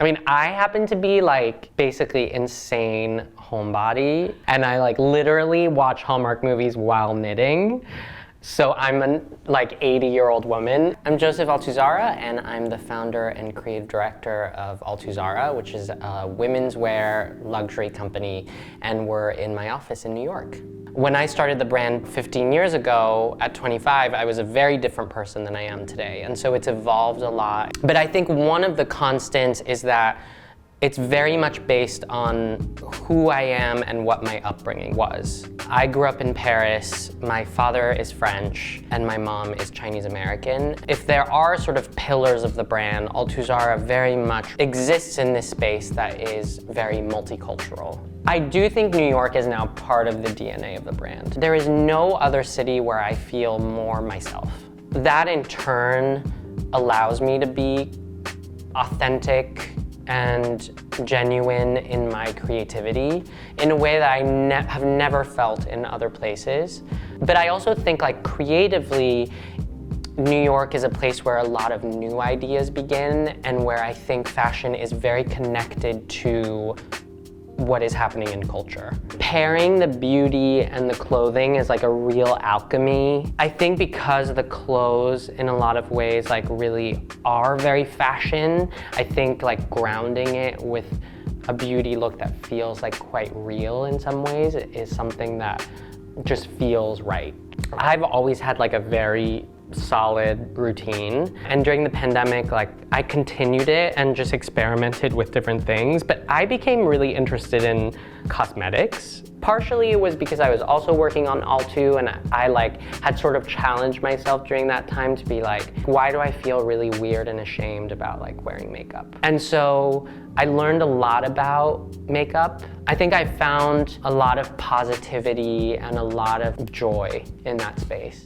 I mean, I happen to be like basically insane homebody, and I like literally watch Hallmark movies while knitting. So I'm a like 80-year-old woman. I'm Joseph Altuzarra, and I'm the founder and creative director of Altuzarra, which is a women's wear luxury company, and we're in my office in New York. When I started the brand 15 years ago, at 25, I was a very different person than I am today, and so it's evolved a lot. But I think one of the constants is that it's very much based on who I am and what my upbringing was. I grew up in Paris, my father is French, and my mom is Chinese American. If there are sort of pillars of the brand, Altuzarra very much exists in this space that is very multicultural. I do think New York is now part of the DNA of the brand. There is no other city where I feel more myself. That in turn allows me to be authentic and genuine in my creativity in a way that I have never felt in other places. But I also think like creatively, New York is a place where a lot of new ideas begin and where I think fashion is very connected to what is happening in culture. Pairing the beauty and the clothing is like a real alchemy. I think because the clothes in a lot of ways like really are very fashion, I think like grounding it with a beauty look that feels like quite real in some ways is something that just feels right. I've always had like a very solid routine, and during the pandemic like I continued it and just experimented with different things, but I became really interested in cosmetics. Partially it was because I was also working on Altu, and I like had sort of challenged myself during that time to be like, why do I feel really weird and ashamed about like wearing makeup? And so I learned a lot about makeup. I think I found a lot of positivity and a lot of joy in that space.